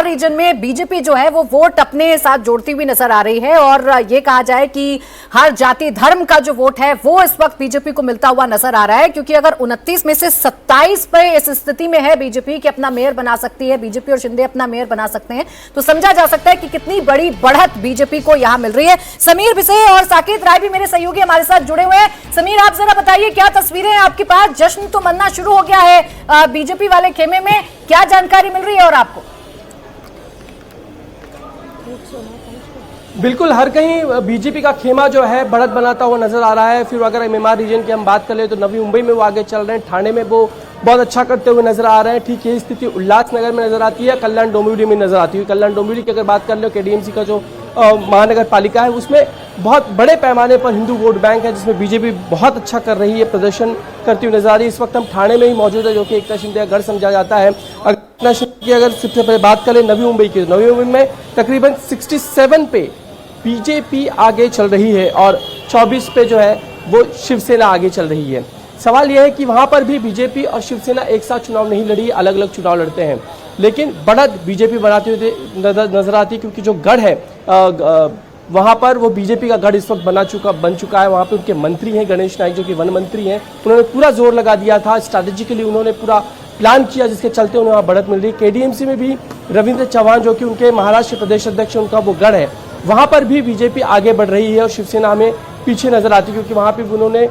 MMR reason में BJP जो है वो वोट अपने साथ जोड़ती हुई नजर आ रही है और ये कहा जाए कि हर जाति धर्म का जो वोट है वो इस वक्त बीजेपी को मिलता हुआ नजर आ रहा है, क्योंकि अगर 29 में से 27 पे इस स्थिति में है बीजेपी कि अपना मेयर बना सकती है, बीजेपी और शिंदे अपना मेयर बना सकते हैं, तो समझा जा सकता है कि कितनी बड़ी बढ़त बीजेपी को यहां मिल रही है। समीर भिसे और साकेत राय भी मेरे सहयोगी हमारे साथ जुड़े हुए हैं। समीर, आप जरा बताइए क्या तस्वीरें हैं आपके पास? जश्न तो मनना शुरू हो गया है बीजेपी वाले खेमे में, क्या जानकारी मिल रही है और आपको? बिल्कुल, हर कहीं बीजेपी का खेमा जो है बढ़त बनाता हुआ नजर आ रहा है। फिर अगर एमएमआर रीजन की हम बात कर ले तो नवी मुंबई में वो आगे चल रहे हैं, ठाणे में वो बहुत अच्छा करते हुए नजर आ रहे हैं। ठीक यही स्थिति उल्लासनगर में नजर आती है, कल्याण डोंबिवली में नजर आती है। कल्याण डोंबिवली की अगर बात कर लो, केडीएमसी का जो महानगर पालिका है उसमें बहुत बड़े पैमाने पर हिंदू वोट बैंक है, जिसमें बीजेपी बहुत अच्छा कर रही है, प्रदर्शन करती हुई नजर आ रही है। इस वक्त हम ठाणे में ही मौजूद है, जो कि एकनाथ शिंदे का गढ़ समझा जाता है। एकनाथ शिंदे की अगर सबसे पहले बात करें नवी मुंबई की, नवी मुंबई में तकरीबन 67 पे बीजेपी आगे चल रही है और 24 पे जो है वो शिवसेना आगे चल रही है। सवाल यह है कि वहां पर भी बीजेपी और शिवसेना एक साथ चुनाव नहीं लड़ी, अलग अलग चुनाव लड़ते हैं, लेकिन बढ़त बीजेपी बनाती हुई नजर आती है, क्योंकि जो गढ़ है वहां पर वो बीजेपी का गढ़ इस वक्त बन चुका है। वहां पे उनके मंत्री हैं गणेश नाइक, जो कि वन मंत्री हैं, उन्होंने पूरा जोर लगा दिया था, स्ट्रैटेजिकली उन्होंने पूरा प्लान किया, जिसके चलते उन्हें वहाँ बढ़त मिल रही है। केडीएमसी में भी रविंद्र चौहान, जो कि उनके महाराष्ट्र प्रदेश अध्यक्ष, उनका वो गढ़ है, वहां पर भी बीजेपी आगे बढ़ रही है और शिवसेना हमें पीछे नजर आती है, क्योंकि वहां पे उन्होंने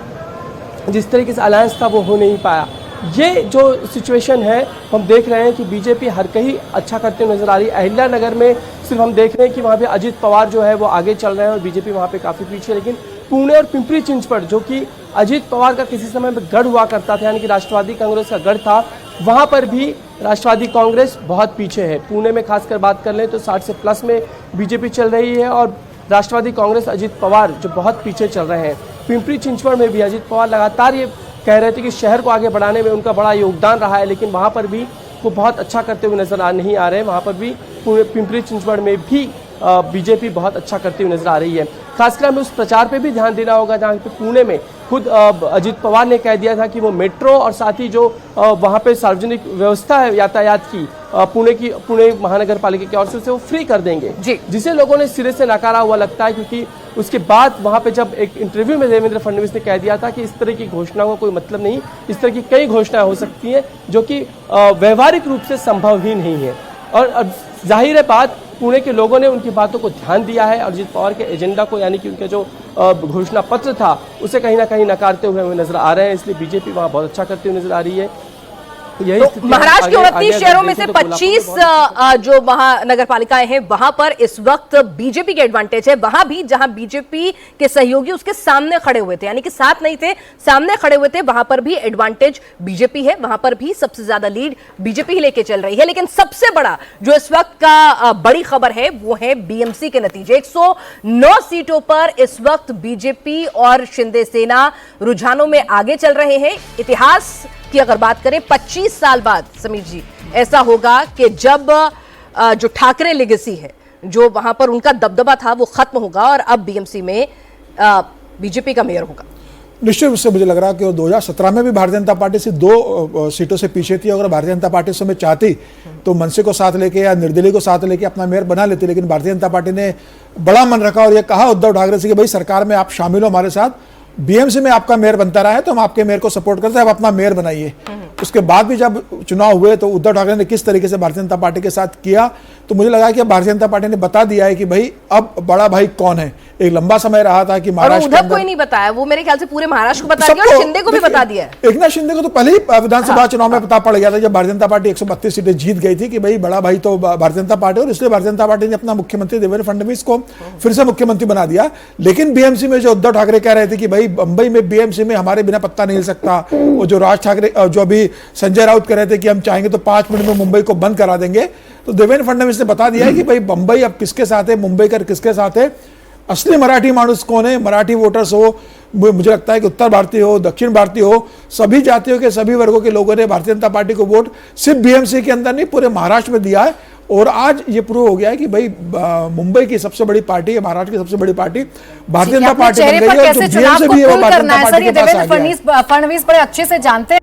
जिस तरीके से अलायंस था वो हो नहीं पाया। ये जो सिचुएशन है हम देख रहे हैं कि बीजेपी हर कहीं अच्छा करते हुए नजर आ रही है। अहिल्यानगर में सिर्फ हम देख रहे हैं कि वहाँ पे अजित पवार जो है वो आगे चल रहे हैं और बीजेपी वहाँ पे काफ़ी पीछे, लेकिन पुणे और पिंपरी चिंचवड़, जो कि अजित पवार का किसी समय में गढ़ हुआ करता था, यानी कि राष्ट्रवादी कांग्रेस का गढ़ था, वहाँ पर भी राष्ट्रवादी कांग्रेस बहुत पीछे है। पुणे में खासकर बात कर लें तो 60 से प्लस में बीजेपी चल रही है और राष्ट्रवादी कांग्रेस अजित पवार जो बहुत पीछे चल रहे हैं। पिंपरी चिंचवड़ में भी अजित पवार लगातार ये कह रहे थे कि शहर को आगे बढ़ाने में उनका बड़ा योगदान रहा है, लेकिन वहाँ पर भी वो बहुत अच्छा करते हुए नजर नहीं आ रहे हैं। वहाँ पर भी पिंपरी चिंचवड़ में भी बीजेपी बहुत अच्छा करती हुई नजर आ रही है। खासकर हमें उस प्रचार पे भी ध्यान देना होगा जहाँ पे पुणे में खुद अजित पवार ने कह दिया था कि वो मेट्रो और साथ ही जो वहाँ पे सार्वजनिक व्यवस्था है यातायात की पुणे महानगर पालिका की ओर से उसे वो फ्री कर देंगे, जिसे लोगों ने सिरे से नकारा हुआ लगता है, क्योंकि उसके बाद वहाँ पे जब एक इंटरव्यू में देवेंद्र फडणवीस ने कह दिया था कि इस तरह की घोषणाओं का कोई मतलब नहीं, इस तरह की कई घोषणाएं हो सकती हैं जो कि व्यवहारिक रूप से संभव ही नहीं है। और जाहिर है बात, पुणे के लोगों ने उनकी बातों को ध्यान दिया है और अजित पवार के एजेंडा को, यानी कि उनके जो घोषणा पत्र था उसे कहीं ना कहीं नकारते हुए हमें नजर आ रहे हैं। इसलिए बीजेपी वहाँ बहुत अच्छा करती हुई नजर आ रही है। तो महाराष्ट्र के 29 शहरों में से 25 जो महानगर पालिकाएं हैं वहां पर इस वक्त बीजेपी के एडवांटेज है। वहां भी जहां बीजेपी के सहयोगी उसके सामने खड़े हुए थे, यानी कि साथ नहीं थे, सामने खड़े हुए थे, वहां पर भी एडवांटेज बीजेपी है, वहां पर भी सबसे ज्यादा लीड बीजेपी ही लेके चल रही है। लेकिन सबसे बड़ा जो इस वक्त का बड़ी खबर है वो है बीएमसी के नतीजे। 109 सीटों पर इस वक्त बीजेपी और शिंदे सेना रुझानों में आगे चल रहे हैं। इतिहास की अगर बात करें 25 साल बाद समीर जी ऐसा होगा कि जब जो ठाकरे लेगेसी है, जो वहां पर उनका दबदबा था, वो खत्म होगा और अब बीएमसी में बीजेपी का मेयर होगा। निश्चित रूप से मुझे लग रहा है कि 2017 में भी भारतीय जनता पार्टी से 2 सीटों से पीछे थी। अगर भारतीय जनता पार्टी समय चाहती तो मनसे को साथ लेके या निर्दलीय को साथ लेके अपना मेयर बना लेती, लेकिन भारतीय जनता पार्टी ने बड़ा मन रखा और यह कहा उद्धव ठाकरे से कि भाई सरकार में आप शामिल हो हमारे साथ, बीएमसी में आपका मेयर बनता रहा है तो हम आपके मेयर को सपोर्ट करते हैं, आप अपना मेयर बनाइए। उसके बाद भी जब चुनाव हुए तो उद्धव ठाकरे ने किस तरीके से भारतीय जनता पार्टी के साथ किया, तो मुझे लगा कि भारतीय जनता पार्टी ने बता दिया है कि भाई अब बड़ा भाई कौन है। एक लंबा समय रहा था कि महाराष्ट्र को ही नहीं बताया, वो मेरे ख्याल से पूरे महाराष्ट्र को बता दिया और शिंदे को भी बता दिया। एकनाथ शिंदे को तो पहले ही विधानसभा चुनाव में पता पड़ गया था जब भारतीय जनता पार्टी 132 सीटें जीत गई थी कि भाई बड़ा भाई तो भारतीय जनता पार्टी, और इसलिए भारतीय जनता पार्टी ने अपना मुख्यमंत्री देवेंद्र फडणवीस को फिर से मुख्यमंत्री बना दिया। लेकिन बीएमसी में जो उद्धव ठाकरे कह रहे थे कि भाई बंबई में बीएमसी में हमारे बिना पत्ता नहीं हिल सकता, और जो राज ठाकरे जो अभी संजय राउत कह रहे थे कि हम चाहेंगे तो 5 मिनट में मुंबई को बंद करा देंगे, तो देवेंद्र फडणवीस ने बता दिया है कि भाई बंबई अब किसके साथ है, मुंबई कर किसके साथ है, असली मराठी मानुस कौन है, मराठी वोटर्स हो, मुझे लगता है कि उत्तर भारतीय हो, दक्षिण भारतीय हो, सभी जातियों के सभी वर्गों के लोगों ने भारतीय जनता पार्टी को वोट सिर्फ बीएमसी के अंदर नहीं पूरे महाराष्ट्र में दिया है। और आज ये प्रूव हो गया है कि भाई मुंबई की सबसे बड़ी पार्टी है, महाराष्ट्र की सबसे बड़ी पार्टी भारतीय जनता पार्टी बन गई है, और जो बीएमसी भी है वो भारतीय जनता पार्टी के पास आ गया है। फडणवीस बड़े अच्छे से जानते हैं।